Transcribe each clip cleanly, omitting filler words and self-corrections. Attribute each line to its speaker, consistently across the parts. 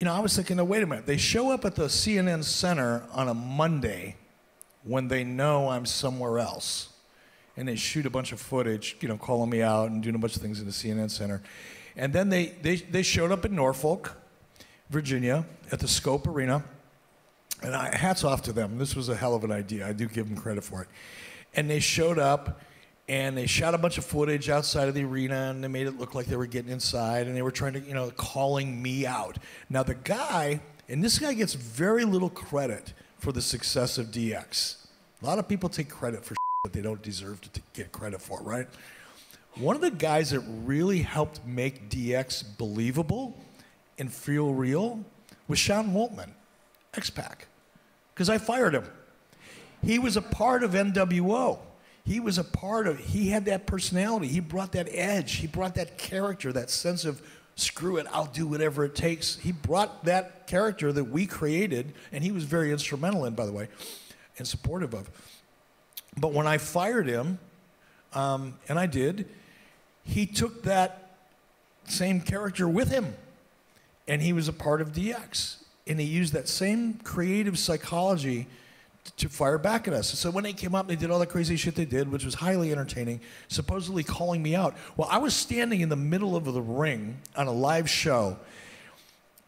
Speaker 1: I was thinking, no, wait a minute. They show up at the CNN Center on a Monday when they know I'm somewhere else. And they shoot a bunch of footage, calling me out and doing a bunch of things in the CNN Center. And then they showed up in Norfolk, Virginia, at the Scope Arena. And hats off to them. This was a hell of an idea. I do give them credit for it. And they showed up, and they shot a bunch of footage outside of the arena, and they made it look like they were getting inside, and they were trying to, calling me out. Now the guy, and this guy gets very little credit for the success of DX. A lot of people take credit for that they don't deserve to get credit for, right? One of the guys that really helped make DX believable and feel real was Sean Waltman, X-Pac, because I fired him. He was a part of NWO. He had that personality. He brought that edge. He brought that character, that sense of, screw it, I'll do whatever it takes. He brought that character that we created, and he was very instrumental in, by the way, and supportive of. But when I fired him, and I did, he took that same character with him, and he was a part of DX. And he used that same creative psychology to fire back at us. So when they came up, they did all the crazy shit they did, which was highly entertaining, supposedly calling me out. Well, I was standing in the middle of the ring on a live show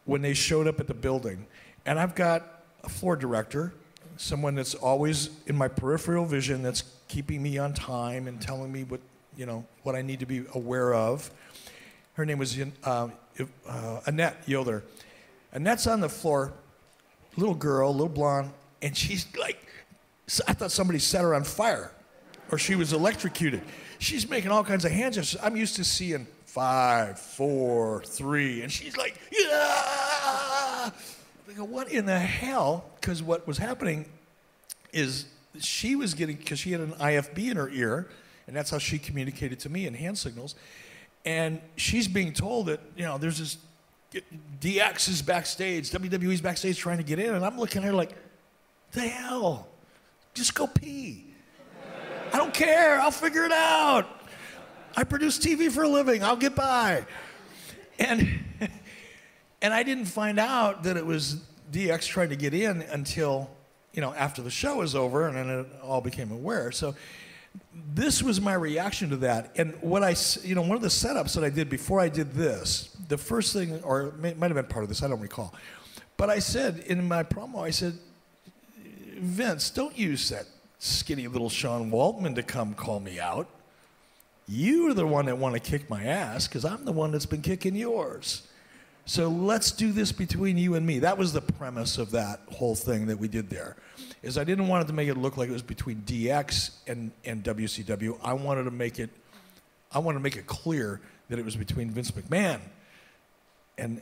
Speaker 1: when they showed up at the building. And I've got a floor director, someone that's always in my peripheral vision, that's keeping me on time and telling me what I need to be aware of. Her name was Annette Yoder. Annette's on the floor, little girl, little blonde, and she's like, I thought somebody set her on fire, or she was electrocuted. She's making all kinds of hand gestures. I'm used to seeing 5, 4, 3, and she's like, yeah! I go, what in the hell? Because what was happening is she was getting, because she had an IFB in her ear, and that's how she communicated to me in hand signals, and she's being told that, there's this, DX is backstage, WWE's backstage trying to get in, and I'm looking at her like, the hell? Just go pee. I don't care, I'll figure it out. I produce TV for a living, I'll get by. And I didn't find out that it was DX trying to get in until, after the show was over, and then it all became aware. So this was my reaction to that. And what one of the setups that I did before I did this, the first thing, or it might have been part of this, I don't recall. But I said in my promo, I said, Vince, don't use that skinny little Sean Waltman to come call me out. You're the one that want to kick my ass, because I'm the one that's been kicking yours. So let's do this between you and me. That was the premise of that whole thing that we did there. Is I didn't want it to make it look like it was between DX and WCW. I wanted to make it clear that it was between Vince McMahon and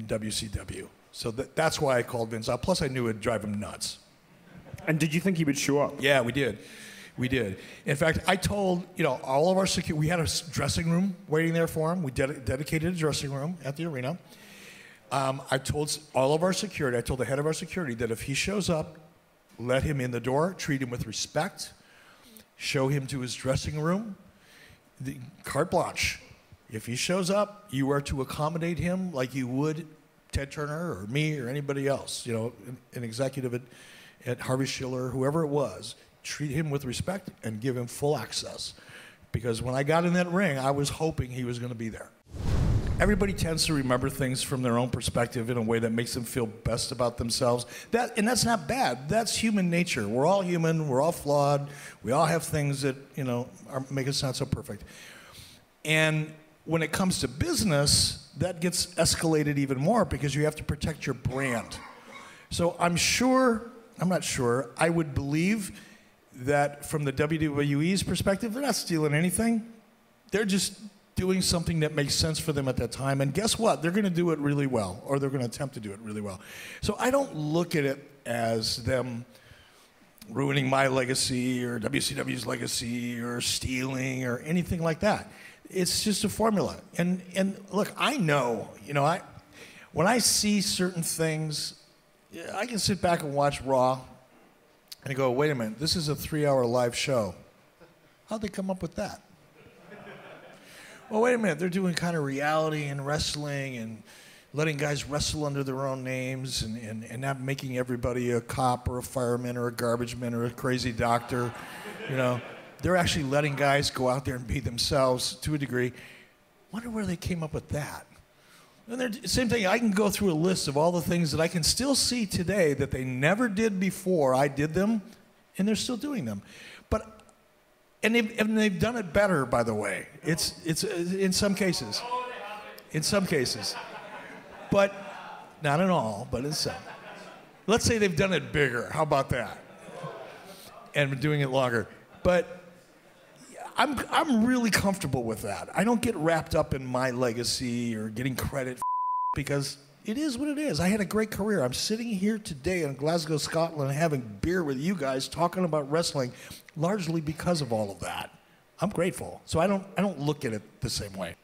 Speaker 1: WCW. So that's why I called Vince out. Plus, I knew it'd drive him nuts.
Speaker 2: And did you think he would show up?
Speaker 1: Yeah, we did. We did. In fact, I told, all of our security, we had a dressing room waiting there for him. We dedicated a dressing room at the arena. I told all of our security, I told the head of our security that if he shows up, let him in the door, treat him with respect, show him to his dressing room, carte blanche. If he shows up, you are to accommodate him like you would Ted Turner or me or anybody else, an executive at Harvey Schiller, whoever it was. Treat him with respect and give him full access. Because when I got in that ring, I was hoping he was going to be there. Everybody tends to remember things from their own perspective in a way that makes them feel best about themselves. And that's not bad. That's human nature. We're all human. We're all flawed. We all have things that, make us not so perfect. And when it comes to business, that gets escalated even more because you have to protect your brand. So I'm not sure, I would believe that from the WWE's perspective, they're not stealing anything. They're just doing something that makes sense for them at that time. And guess what? They're going to do it really well, or they're going to attempt to do it really well. So I don't look at it as them ruining my legacy or WCW's legacy or stealing or anything like that. It's just a formula. And look, I know, when I see certain things, I can sit back and watch Raw and go, wait a minute, this is a 3-hour live show. How'd they come up with that? Well, wait a minute, they're doing kind of reality and wrestling and letting guys wrestle under their own names and not making everybody a cop or a fireman or a garbage man or a crazy doctor. You know, they're actually letting guys go out there and be themselves to a degree. Wonder where they came up with that. And same thing, I can go through a list of all the things that I can still see today that they never did before I did them, and they're still doing them. And they've done it better, by the way. It's in some cases. In some cases. But, not in all, but in some. Let's say they've done it bigger. How about that? And been doing it longer. But I'm really comfortable with that. I don't get wrapped up in my legacy or getting credit because it is what it is. I had a great career. I'm sitting here today in Glasgow, Scotland, having beer with you guys, talking about wrestling, largely because of all of that. I'm grateful. So I don't look at it the same way.